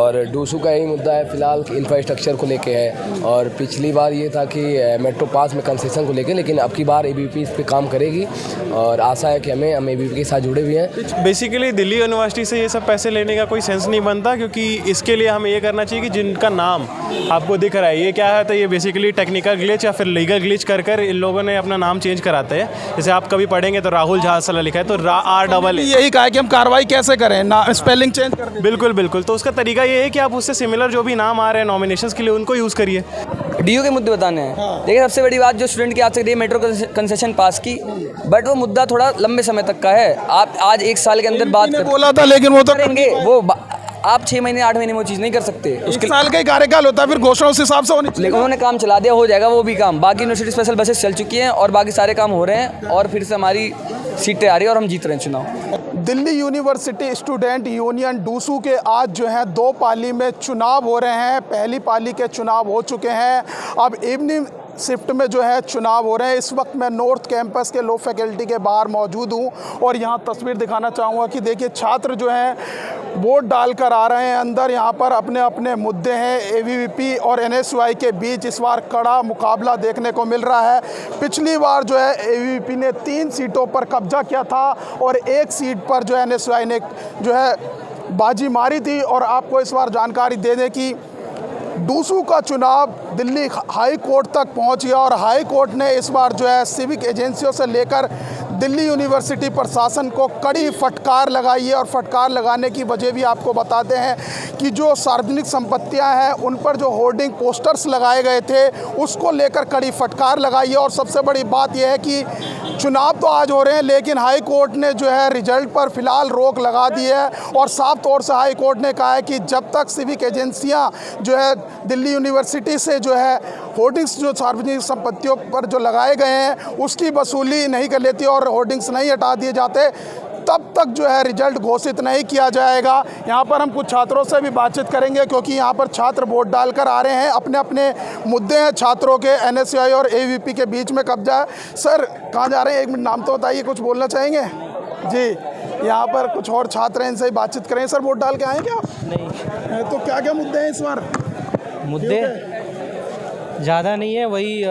और डूसू का यही मुद्दा है फ़िलहाल इंफ्रास्ट्रक्चर को लेके है। और पिछली बार ये था कि मेट्रो पास में कंसेशन को लेके, लेकिन अब की बार एबीवीपी इस पे काम करेगी और आशा है कि हम एबीवीपी के साथ जुड़े हुए हैं। बेसिकली दिल्ली यूनिवर्सिटी से ये सब पैसे लेने का कोई सेंस नहीं बनता, क्योंकि इसके लिए हमें ये करना चाहिए कि जिनका नाम आपको दिख रहा है ये क्या है, तो ये बेसिकली टेक्निकल ग्लिच या फिर लीगल ग्लिच कर इन लोगों ने अपना नाम चेंज कराते हैं। जैसे आप कभी पढ़ेंगे तो राहुल झा साला लिखा है तो RAA। यही कहा कि हम कार्रवाई कैसे करें ना, स्पेलिंग चेंज कर दें। बिल्कुल बिल्कुल, तो उसका तरीका ये है कि आप उससे सिमिलर जो भी नाम आ रहे हैं नॉमिनेशंस के लिए उनको यूज़ करिए। डीयू के मुद्दे बताने हैं। देखिए सबसे बड़ी बात जो स्टूडेंट की आज तक रही है, मेट्रो कंसेशन पास की, बट वो मुद्दा थोड़ा लंबे समय तक का है। आप आज 1 साल के अंदर बात बोला था, लेकिन वो तो करेंगे वो आप 6 महीने 8 महीने में वो चीज़ नहीं कर सकते। उसके साल का ही कार्यकाल होता है, फिर घोषणा उस हिसाब से होनी चाहिए। लेकिन उन्होंने काम चला दिया, हो जाएगा वो भी काम। बाकी यूनिवर्सिटी स्पेशल बसेस चल चुकी हैं और बाकी सारे काम हो रहे हैं और फिर से हमारी सीटें आ रही है और हम जीत रहे हैं चुनाव। Delhi university student union DUSU के आज जो है 2 पाली में चुनाव हो रहे हैं। पहली पाली के चुनाव हो चुके हैं, अब इवनिंग शिफ्ट में जो है चुनाव हो रहे हैं। इस वक्त मैं नॉर्थ कैंपस के लॉ फैकल्टी के बाहर मौजूद हूं और यहां तस्वीर दिखाना चाहूँगा कि देखिए छात्र जो हैं वोट डालकर आ रहे हैं अंदर। यहां पर अपने अपने मुद्दे हैं। एबीवीपी और एनएसयूआई के बीच इस बार कड़ा मुकाबला देखने को मिल रहा है। पिछली बार जो है एबीवीपी ने 3 सीटों पर कब्जा किया था और 1 सीट पर जो है एनएसयूआई ने जो है बाजी मारी थी। और आपको इस बार जानकारी दे दें कि डूसू का चुनाव दिल्ली हाई कोर्ट तक पहुंच गया और हाई कोर्ट ने इस बार जो है सिविक एजेंसियों से लेकर दिल्ली यूनिवर्सिटी प्रशासन को कड़ी फटकार लगाई है। और फटकार लगाने की वजह भी आपको बताते हैं कि जो सार्वजनिक संपत्तियां हैं उन पर जो होर्डिंग पोस्टर्स लगाए गए थे उसको लेकर कड़ी फटकार लगाई है। और सबसे बड़ी बात यह है कि चुनाव तो आज हो रहे हैं, लेकिन हाई कोर्ट ने जो है रिजल्ट पर फिलहाल रोक लगा दी है। और साफ तौर से हाई कोर्ट ने कहा है कि जब तक सिविक एजेंसियां जो है दिल्ली यूनिवर्सिटी से जो है होर्डिंग्स जो सार्वजनिक संपत्तियों पर जो लगाए गए हैं उसकी वसूली नहीं कर लेती और होर्डिंग्स नहीं हटा दिए जाते, तब तक जो है रिजल्ट घोषित नहीं किया जाएगा। यहाँ पर हम कुछ छात्रों से भी बातचीत करेंगे, क्योंकि यहाँ पर छात्र वोट डालकर आ रहे हैं। अपने अपने मुद्दे हैं छात्रों के, एनएसयूआई और एबीवीपी के बीच में कब्जा है। सर कहाँ जा रहे हैं, 1 मिनट नाम तो बताइए, कुछ बोलना चाहेंगे? जी, यहाँ पर कुछ और छात्र हैं, इनसे ही बातचीत करें। सर वोट डाल के आए क्या? नहीं। तो क्या क्या मुद्दे हैं इस बार? मुद्दे ज़्यादा नहीं है, वही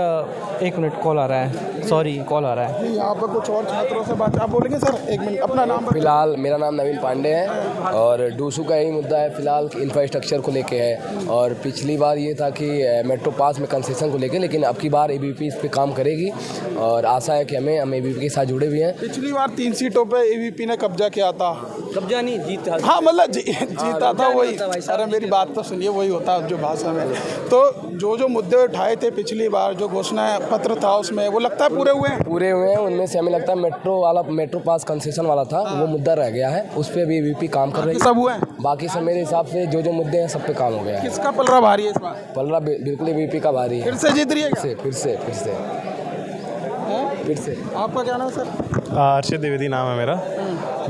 1 मिनट कॉल आ रहा है, सॉरी कॉल आ रहा है। यहाँ पर कुछ और छात्रों से बात, आप बोलेंगे सर? 1 मिनट, अपना नाम। फिलहाल मेरा नाम नवीन पांडे है और डूसू का यही मुद्दा है फ़िलहाल इंफ्रास्ट्रक्चर को लेके है। और पिछली बार ये था कि मेट्रो पास में कंसेशन को लेके, लेकिन अब की बार एबीवीपी इस पे काम करेगी और आशा है कि हम एबीवीपी के साथ जुड़े हुए हैं। पिछली बार 3 सीटों पे एबीवीपी ने कब्जा किया था। कब्जा नहीं, जीता। हाँ मतलब जीता था, वही। अरे मेरी बात तो सुनिए, वही होता जो भाषा में। तो जो मुद्दे उठाए थे पिछली बार, जो घोषणा पत्र था उसमें, वो लगता है पूरे हुए हैं। उनमें से हमें लगता है मेट्रो पास कंसेशन वाला था, वो मुद्दा रह गया है, उस पर भी एबीवीपी काम कर रही है। सब हुए हैं बाकी सब मेरे हिसाब से जो मुद्दे हैं सब पे काम हो गया है। किसका पलड़ा भारी है इस बार? पलड़ा बिल्कुल एबीवीपी का भारी है। फिर से जीत रही है क्या? फिर से। आपका क्या नाम सर? अर्षद द्विवेदी नाम है मेरा।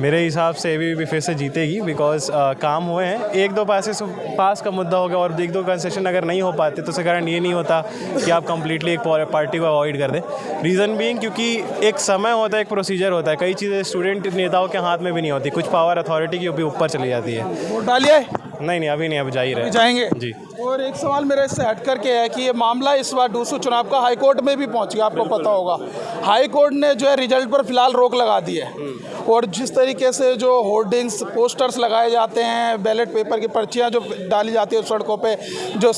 मेरे हिसाब से एबीवीपी फिर से जीतेगी, बिकॉज काम हुए हैं। 1-2 पास का मुद्दा हो गया और 1-2 कंसेशन अगर नहीं हो पाते तो उसके कारण ये नहीं होता कि आप कंप्लीटली एक पार्टी को अवॉइड कर दें। रीज़न बीइंग क्योंकि एक समय होता है, एक प्रोसीजर होता है। कई चीज़ें स्टूडेंट नेताओं के हाथ में भी नहीं होती, कुछ पावर अथॉरिटी की भी ऊपर चली जाती है। वोट डालिए? नहीं, अभी नहीं, अभी जा ही रहे जाएंगे जी। और एक सवाल मेरा इससे हट करके है कि ये मामला इस बार डूसू चुनाव का हाई कोर्ट में भी पहुंच गया, आपको पता होगा। हाई कोर्ट ने जो है रिजल्ट पर फिलहाल रोक लगा दी है। और जिस तरीके से जो होर्डिंग्स पोस्टर्स लगाए जाते हैं, बैलेट पेपर की पर्चियां जो डाली जाती है सड़कों पे, जो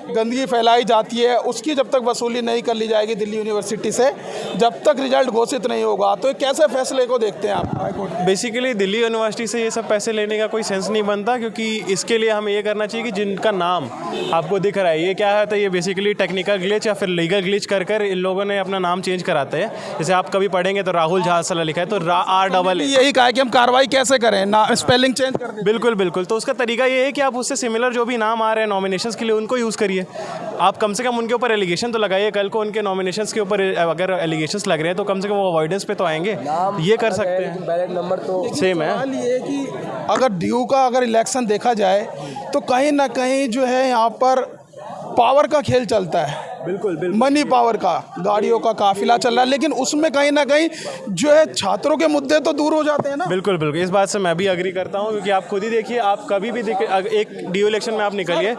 गंदगी फैलाई जाती है, उसकी जब तक वसूली नहीं कर ली जाएगी दिल्ली यूनिवर्सिटी से, जब तक रिजल्ट घोषित नहीं होगा, तो कैसे फैसले को देखते हैं आप high court? Basically Delhi university से ये सब पैसे लेने का कोई सेंस नहीं बनता, क्योंकि इसके लिए हमें ये करना चाहिए कि जिनका नाम आपको दिख रहा है ये क्या है, तो ये बेसिकली टेक्निकल ग्लिच या फिर लीगल ग्लिच कर इन लोगों ने अपना नाम चेंज कराते हैं। जैसे आप कभी पढ़ेंगे तो राहुल झा साला लिखा है तो RAA। यही कहा कि हम कार्रवाई कैसे करें ना, स्पेलिंग चेंज कर दें। बिल्कुल बिल्कुल, तो उसका तरीका ये है कि आप उससे सिमिलर जो भी नाम आ रहे हैं नॉमिनेशंस के लिए उनको यूज़ करिए। आप कम से कम उनके ऊपर एलिगेशन तो लगाइए। कल को उनके नॉमिनेशंस के ऊपर अगर एलिगेशंस लग रहे हैं तो कम से कम वो अवॉइडेंस पे तो आएंगे, ये कर सकते हैं। बैलेट नंबर तो सेम है। सवाल ये कि अगर ड्यू का अगर इलेक्शन देखा जाए तो कहीं ना कहीं जो है यहाँ पर पावर का खेल चलता है। बिल्कुल मनी पावर का गाड़ियों का काफिला चल रहा है, लेकिन उसमें कहीं ना कहीं जो है छात्रों के मुद्दे तो दूर हो जाते हैं ना। बिल्कुल इस बात से मैं भी एग्री करता हूँ, क्योंकि आप खुद ही देखिए, आप कभी भी एक डीओ इलेक्शन में आप निकलिए,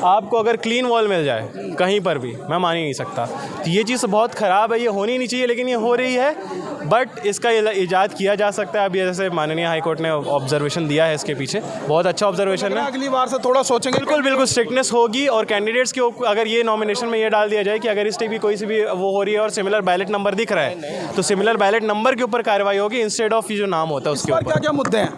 आपको अगर क्लीन वॉल मिल जाए कहीं पर भी, मैं मान ही नहीं सकता। तो ये चीज़ बहुत ख़राब है, ये होनी नहीं चाहिए, लेकिन ये हो रही है। बट इसका इजाद किया जा सकता है। अभी जैसे माननीय हाई कोर्ट ने ऑब्जर्वेशन दिया है इसके पीछे, बहुत अच्छा ऑब्जर्वेशन है। अगली बार से थोड़ा सोचेंगे। बिल्कुल स्ट्रिक्टनेस होगी, और कैंडिडेट्स के अगर ये नॉमिनेशन में ये डाल दिया जाए कि अगर इस टाइप की कोई सी भी वो हो रही है और सिमिलर बैलेट नंबर दिख रहा है, तो सिमिलर बैलेट नंबर के ऊपर कार्रवाई होगी इंस्टेड ऑफ ये जो नाम होता है उसके ऊपर। क्या क्या मुद्दे हैं?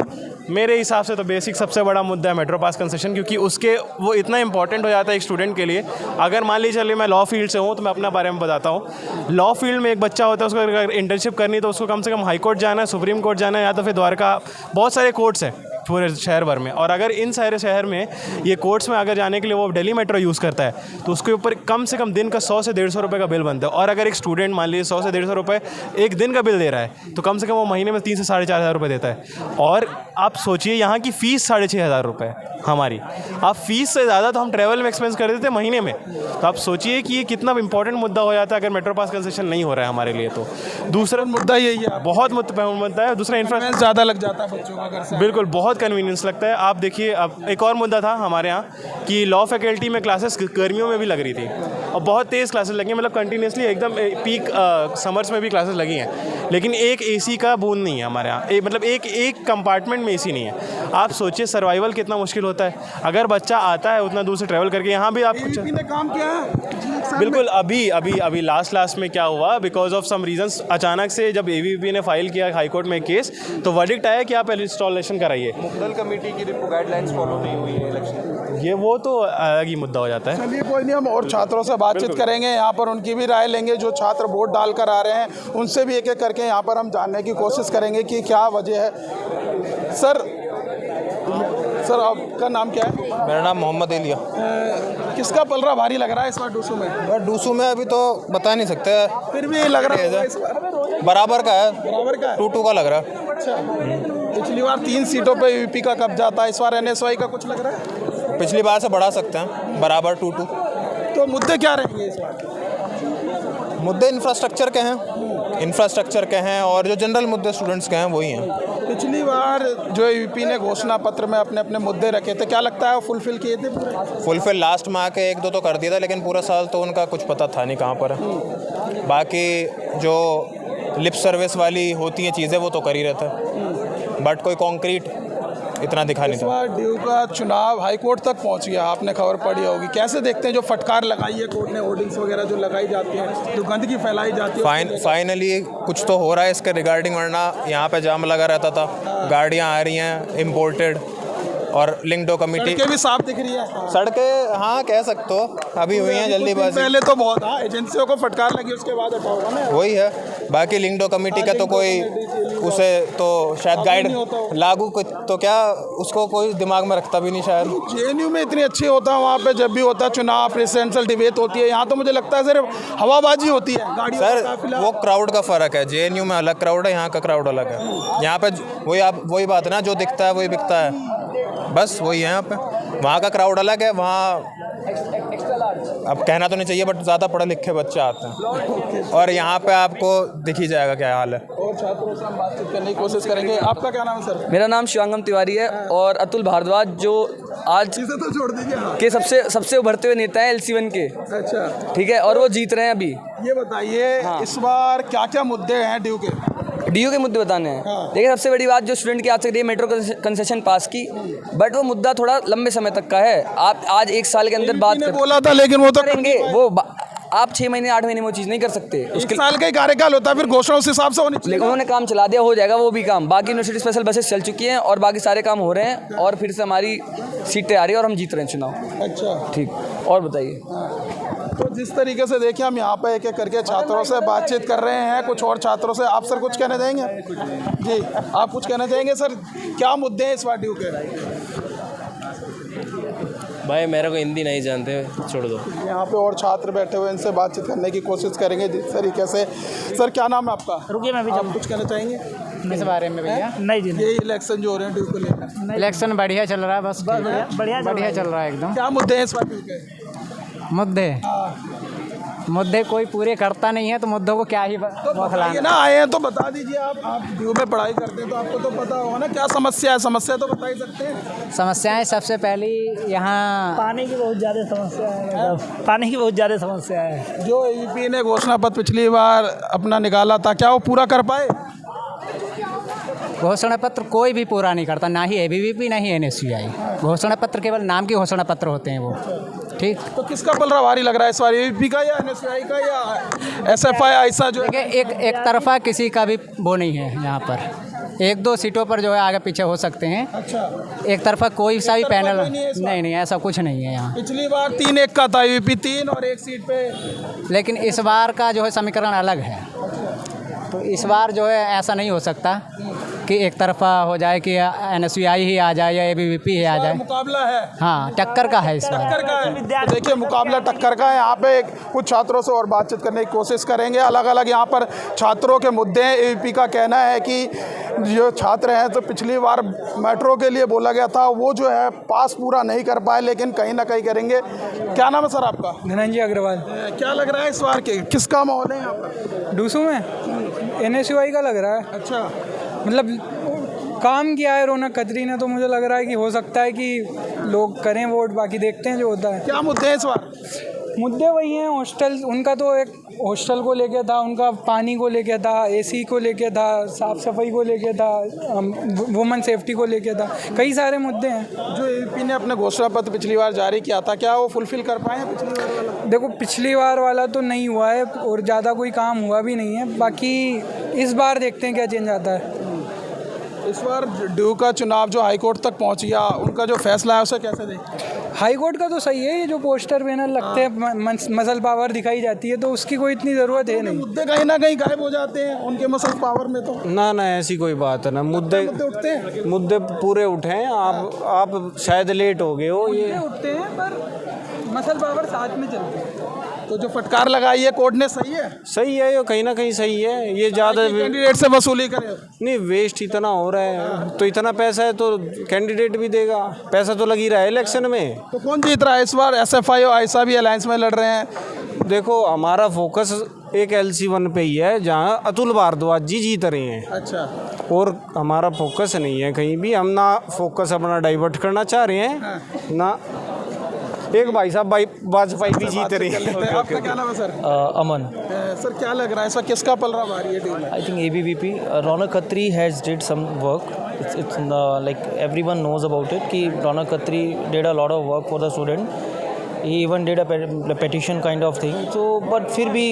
मेरे हिसाब से तो बेसिक सबसे बड़ा मुद्दा है मेट्रो पास कंसेशन, क्योंकि उसके वो इतना इंपॉर्टेंट हो जाता है एक स्टूडेंट के लिए। अगर मान लीजिए चलिए मैं लॉ फील्ड से हूँ, तो मैं अपना बारे में बताता हूँ। लॉ फील्ड में एक बच्चा होता है, उसको अगर इंटर्नशिप करनी तो उसको कम से कम हाई कोर्ट जाना है, सुप्रीम कोर्ट जाना है, या तो फिर द्वारका, बहुत सारे कोर्ट्स हैं पूरे शहर भर में। और अगर इन सारे शहर में ये कोर्ट्स में अगर जाने के लिए वो दिल्ली मेट्रो यूज़ करता है, तो उसके ऊपर कम से कम दिन का 100 से 150 रुपये का बिल बनता है। और अगर एक स्टूडेंट मान लीजिए 100 से 150 रुपये एक दिन का बिल दे रहा है, तो कम से कम वो महीने में 3 से 4,500 रुपये देता है। और आप सोचिए यहाँ की फ़ीस 6,500 रुपये हमारी, आप फीस से ज़्यादा तो हम ट्रैवल में एक्सपेंस कर देते हैं महीने में। तो आप सोचिए कि ये कितना इंपॉर्टेंट मुद्दा हो जाता है अगर मेट्रो पास कंसेशन नहीं हो रहा है हमारे लिए। तो दूसरा मुद्दा यही है, बहुत मुद्दा है। दूसरा इंफ्रास्ट्रक्चर ज़्यादा लग जाता है बच्चों का घर से, बिल्कुल बहुत कन्वीनियंस लगता है। आप देखिए, अब एक और मुद्दा था हमारे यहाँ कि लॉ फैकल्टी में क्लासेस गर्मियों में भी लग रही थी, और बहुत तेज़ क्लासेस लगी, मतलब कंटिन्यूसली एकदम पीक समर्स में भी क्लासेस लगी हैं, लेकिन एक एसी का बूंद नहीं है हमारे यहाँ। मतलब एक कंपार्टमेंट में एसी नहीं है। आप सोचिए सर्वाइवल कितना मुश्किल होता है अगर बच्चा आता है उतना दूर से ट्रैवल करके। यहाँ भी आप ने काम किया है बिल्कुल। अभी लास्ट में क्या हुआ, बिकॉज ऑफ सम रीजंस अचानक से जब एबीवीपी ने फाइल किया हाई कोर्ट में केस, तो वर्डिक्ट आया कि आप इंस्टॉलेशन कराइए। मुख्तल कमेटी की गाइडलाइंस फॉलो नहीं हुई है इलेक्शन, ये वो तो अलग ही मुद्दा हो जाता है। चलिए कोई नहीं, हम और छात्रों से बातचीत करेंगे, यहाँ पर उनकी भी राय लेंगे। जो छात्र वोट डालकर आ रहे हैं उनसे भी एक एक करके यहाँ पर हम जानने की कोशिश करेंगे कि क्या वजह है। सर आपका नाम क्या है? मेरा नाम मोहम्मद एलिया। किसका पलड़ा भारी लग रहा है इस बार डूसू में? डूसू में अभी तो बता नहीं सकते, फिर भी लग रहा है इस बार बराबर का है, बराबर का है। 2-2 का लग रहा है। अच्छा, पिछली बार 3 सीटों पे यूपी का कब्जा था, इस बार एनएसवाई का कुछ लग रहा है? पिछली बार से बढ़ा सकते हैं, बराबर 2-2। तो मुद्दे क्या रहेंगे इस बार? मुद्दे इंफ्रास्ट्रक्चर के हैं और जो जनरल मुद्दे स्टूडेंट्स के हैं वही हैं। पिछली बार जो यूपी ने घोषणा पत्र में अपने अपने मुद्दे रखे थे, क्या लगता है वो फुलफिल किए थे? फुलफिल लास्ट में आके 1-2 तो कर दिया था, लेकिन पूरा साल तो उनका कुछ पता था नहीं कहाँ पर है। बाकी जो लिप सर्विस वाली होती हैं चीज़ें वो तो कर ही रहता है, बट कोई कॉन्क्रीट इतना दिखा नहीं इस था। बार ड्यू का चुनाव हाई कोर्ट तक पहुंच गया, आपने खबर पड़ी होगी। कैसे देखते हैं जो फटकार लगाई है कोर्ट ने, होर्डिंग्स वगैरह जो लगाई जाती है, जो गंदगी फैलाई जाती है? फाइनली कुछ तो हो रहा है इसके रिगार्डिंग, वरना यहाँ पे जाम लगा रहता था। गाड़ियाँ आ रही हैं इम्पोर्टेड, और लिंकडो कमेटी सड़कें भी साफ दिख रही है। सड़कें हाँ कह सकते हो अभी हुई हैं जल्दीबाजी। पहले तो बहुत एजेंसियों को फटकार लगी, उसके बाद हटा होगा ना। वही है। बाकी लिंकडो कमेटी का तो कोई उसे तो शायद गाइड लागू तो क्या उसको कोई दिमाग में रखता भी नहीं शायद। जेएनयू में इतनी अच्छी होता है, वहाँ पे जब भी होता है चुनाव, प्रेसिडेंशियल डिबेट होती है, यहाँ तो मुझे लगता है सिर्फ हवाबाजी होती है। गाड़ी सर वो क्राउड का फ़र्क है, जेएनयू में अलग क्राउड है, यहाँ का क्राउड अलग है। यहाँ पे वही बात है ना, जो दिखता है वही बिकता है, बस वही है। यहाँ पे वहाँ का क्राउड अलग है, वहाँ अब कहना तो नहीं चाहिए बट ज़्यादा पढ़े लिखे बच्चे आते हैं, और यहाँ पे आपको दिख ही जाएगा क्या हाल है। और छात्रों से हम बातचीत करने की कोशिश करेंगे। आपका क्या नाम है सर? मेरा नाम शिवांगम तिवारी है, और अतुल भारद्वाज जो आज इसे तो छोड़ दीजिए। हाँ। के सबसे उभरते हुए नेता है LC1 के। अच्छा, ठीक है, और वो जीत रहे हैं अभी। ये बताइए इस बार क्या क्या मुद्दे हैं ड्यू के? डीयू के मुद्दे बताने हैं। हाँ। देखिए, सबसे बड़ी बात जो स्टूडेंट की आज तक मेट्रो कंसेशन पास की, बट वो मुद्दा थोड़ा लंबे समय तक का है। आप आज 1 साल के अंदर बात बोला था, लेकिन वो तो करेंगे वो आप 6 महीने 8 महीने में वो चीज़ नहीं कर सकते। उसके साल का ही कार्यकाल होता है, फिर घोषणा उस हिसाब से होनी चाहिए। लेकिन उन्होंने काम चला दिया, हो जाएगा वो भी काम। बाकी यूनिवर्सिटी स्पेशल बसेस चल चुकी हैं और बाकी सारे काम हो रहे हैं, और फिर से हमारी सीटें आ रही है और हम जीत रहे हैं चुनाव। अच्छा, ठीक, और बताइए। तो जिस तरीके से देखिए हम यहाँ पे एक एक करके छात्रों से बातचीत कर रहे हैं, कुछ और छात्रों से। आप सर कुछ कहना चाहेंगे? जी, आप कुछ कहना चाहेंगे सर? क्या मुद्दे हैं इस बार ड्यू के? भाई मेरे को हिंदी नहीं जानते, छोड़ दो। यहाँ पे और छात्र बैठे हुए, इनसे बातचीत करने की कोशिश करेंगे जिस तरीके से। सर क्या नाम है आपका? रुकिए मैं भी आप कुछ कहना चाहेंगे इस बारे में भैया? नहीं जी, ये इलेक्शन जो हो रहे हैं ड्यू को लेकर? इलेक्शन बढ़िया चल रहा है, बस बढ़िया चल रहा है एकदम। क्या मुद्दे हैं इस बार ड्यू के? मुद्दे मुद्दे कोई पूरे करता नहीं है तो मुद्दों को क्या ही ये बौखलाना। ना आए हैं तो बता दीजिए। आप ड्यू में पढ़ाई करते हैं तो आपको तो पता होगा ना क्या समस्या है। समस्या तो बता ही सकते हैं। समस्याएं सबसे पहली यहाँ पानी की बहुत ज़्यादा समस्या है। पानी की बहुत ज़्यादा समस्या है। जो एबीवीपी ने घोषणा पत्र पिछली बार अपना निकाला था, क्या वो पूरा कर पाए? घोषणा पत्र कोई भी पूरा नहीं करता, ना ही एबीवीपी ना ही NSUI। घोषणा पत्र केवल नाम के घोषणा पत्र होते हैं वो। ठीक, तो किसका पलड़ा भारी लग रहा है इस बार, एबीवीपी का या NSUI का या SFI ऐसा जो है? देखिए एक तरफा किसी का भी वो नहीं है यहाँ पर। एक दो सीटों पर जो है आगे पीछे हो सकते हैं। अच्छा, एक तरफा कोई सा भी पैनल कोई नहीं है इस बार? नहीं, ऐसा कुछ नहीं है यहाँ। पिछली बार 3-1 का था, एबीवीपी 3 और 1 सीट पे। लेकिन इस बार का जो है समीकरण अलग है। तो इस बार जो है ऐसा नहीं हो सकता कि एक तरफा हो जाए कि NSUI ही आ जाए या एबीवीपी ही आ जाए। मुकाबला है, हाँ, टक्कर का है इस बार। टक्कर का है। तो देखिए मुकाबला टक्कर का है। यहाँ पे कुछ छात्रों से और बातचीत करने की कोशिश करेंगे। अलग अलग यहाँ पर छात्रों के मुद्दे हैं। एबीवीपी का कहना है कि जो छात्र हैं तो पिछली बार मेट्रो के लिए बोला गया था, वो जो है पास पूरा नहीं कर पाए, लेकिन कहीं ना कहीं करेंगे। क्या नाम है सर आपका? धनंजय अग्रवाल। क्या लग रहा है इस बार के किसका माहौल है यहाँ पर? डूसू में NSUI का लग रहा है। अच्छा, मतलब काम किया है रौनक खत्री ने, तो मुझे लग रहा है कि हो सकता है कि लोग करें वोट, बाकी देखते हैं जो होता है। क्या मुद्दे हैं इस बार? मुद्दे वही हैं। हॉस्टल, उनका तो एक हॉस्टल को लेके था, उनका पानी को लेके था, AC को लेके था, साफ़ सफाई को लेके था, वुमेन सेफ्टी को लेके था, कई सारे मुद्दे हैं। जो एबीवीपी ने अपने घोषणा पत्र पिछली बार जारी किया था, क्या वो फुलफिल कर पाए हैं पिछली बार वाला? देखो पिछली बार वाला तो नहीं हुआ है और ज़्यादा कोई काम हुआ भी नहीं है। बाकी इस बार देखते हैं क्या चेंज आता है। इस बार ड्यू का चुनाव जो हाईकोर्ट तक पहुंच गया, उनका जो फैसला है उसे कैसे देखें? हाई कोर्ट का तो सही है। ये जो पोस्टर बैनर लगते हैं, मसल पावर दिखाई जाती है, तो उसकी कोई इतनी ज़रूरत है नहीं। मुद्दे कहीं ना कहीं गायब हो जाते हैं उनके मसल पावर में। तो ना ऐसी कोई बात है ना। मुद्दे उठते हैं, मुद्दे पूरे उठे हैं। आप शायद लेट हो गए हो। ये उठते हैं पर मसल पावर साथ में चलती है। तो जो फटकार लगाई है कोर्ट ने, सही है? सही है, ये कहीं ना कहीं सही है। ये ज़्यादा कैंडिडेट से वसूली करे नहीं, वेस्ट इतना हो रहा है। तो इतना पैसा है तो कैंडिडेट भी देगा, पैसा तो लग ही रहा है इलेक्शन में। तो कौन जीत रहा है इस बार? SFI और आयसा भी अलायंस में लड़ रहे हैं। देखो हमारा फोकस एक LC1 पे ही है, जहाँ अतुल भारद्वाज जी जीत रहे हैं। अच्छा, और हमारा फोकस नहीं है कहीं भी। हम ना फोकस अपना डाइवर्ट करना चाह रहे हैं, ना एक भाई साहब वाजपेयी भी जीत रहे हैं। आपका क्या नाम है सर? अमन, सर क्या लग रहा है इस बार किसका पलड़ा भारी है ड्यू में? I think ABVP, Ronak Khatri has did some work. It's like everyone knows about it. कि Ronak Khatri did a lot of work for the student. He even did a petition kind of thing. So, but फिर भी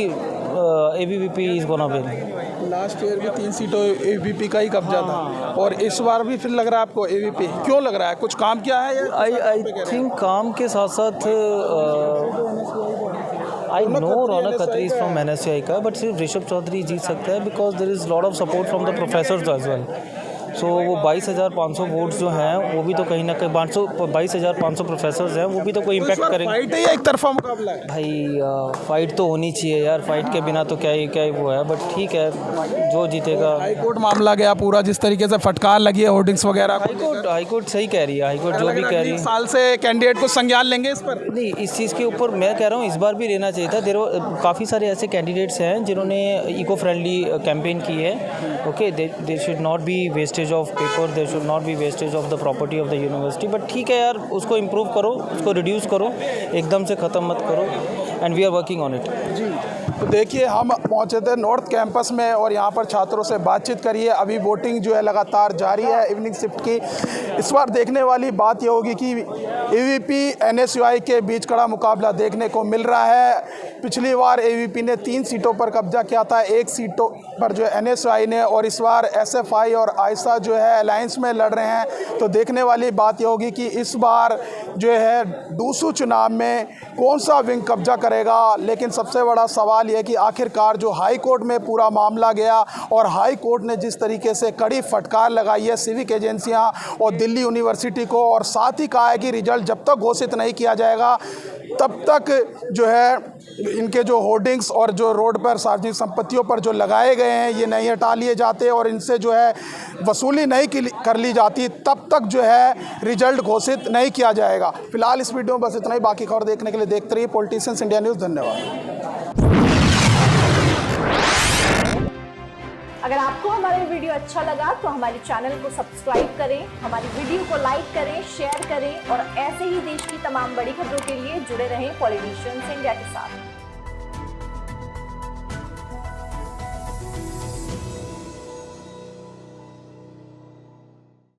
ABVP is gonna win. Last year भी 3 सीटों ABVP का ही कब्जा था, और इस बार भी फिर लग रहा है आपको एबीवीपी? क्यों लग रहा है? कुछ काम किया है? आई थिंक काम के साथ साथ I know Raunak Khatri is from NSUI का, बट सिर्फ ऋषभ चौधरी जीत सकता है because there is lot of support from the professors as well. So वो 22,500 वोट्स जो हैं वो भी तो कहीं ना कहीं 22,500 प्रोफेसर्स हैं, वो भी तो कोई इम्पैक्ट करेंगे। फाइट है या एक तरफा मुकाबला है? भाई फाइट तो होनी चाहिए यार, फाइट के बिना तो क्या ही वो है। बट ठीक है, जो जीतेगा। हाईकोर्ट मामला गया पूरा, जिस तरीके से फटकार लगी है होर्डिंग्स वगैरह। हाईकोर्ट सही कह रही है। हाईकोर्ट जो भी कह रही है, साल से कैंडिडेट को संज्ञान लेंगे इस पर? नहीं, इस चीज़ के ऊपर मैं कह रहा हूँ इस बार भी लेना चाहिए था। काफ़ी सारे ऐसे कैंडिडेट्स हैं जिन्होंने इको फ्रेंडली कैंपेन की है। Okay, they should not be wastage of paper, there should not be wastage of the property of the university. But ठीक है यार, उसको इम्प्रूव करो, उसको रिड्यूस करो, एकदम से ख़त्म मत करो, and we are working on it. जी, तो देखिए हम पहुंचे थे नॉर्थ कैंपस में और यहाँ पर छात्रों से बातचीत करिए। अभी वोटिंग जो है लगातार जारी है इवनिंग शिफ्ट की। इस बार देखने वाली बात ये होगी कि एबीवीपी NSUI के बीच कड़ा मुकाबला देखने को मिल रहा है। पिछली बार एबीवीपी ने 3 सीटों पर कब्जा किया था, 1 सीटों पर जो है NSUI ने, और इस बार SFI और आयसा जो है अलायंस में लड़ रहे हैं। तो देखने वाली बात ये होगी कि इस बार जो है डूसू चुनाव में कौन सा विंग कब्जा करेगा। लेकिन सबसे बड़ा सवाल ये है कि आखिरकार जो हाई कोर्ट में पूरा मामला गया और हाई कोर्ट ने जिस तरीके से कड़ी फटकार लगाई है सिविक एजेंसियां और दिल्ली यूनिवर्सिटी को, और साथ ही कहा है कि रिजल्ट जब तक घोषित नहीं किया जाएगा तब तक जो है इनके जो होर्डिंग्स और जो रोड पर सार्वजनिक संपत्तियों पर जो लगाए गए हैं ये नहीं हटा लिए जाते और इनसे जो है वसूली नहीं कर ली जाती, तब तक जो है रिजल्ट घोषित नहीं किया जाएगा। फिलहाल इस वीडियो में बस इतना ही। बाकी खबर देखने के लिए देखते रहिए पॉलिटिशियंस इंडिया न्यूज़। धन्यवाद। अगर आपको हमारा वीडियो अच्छा लगा तो हमारे चैनल को सब्सक्राइब करें, हमारी वीडियो को लाइक करें, शेयर करें और ऐसे ही देश की तमाम बड़ी खबरों के लिए जुड़े रहें पॉलिटिशियंस इंडिया के साथ।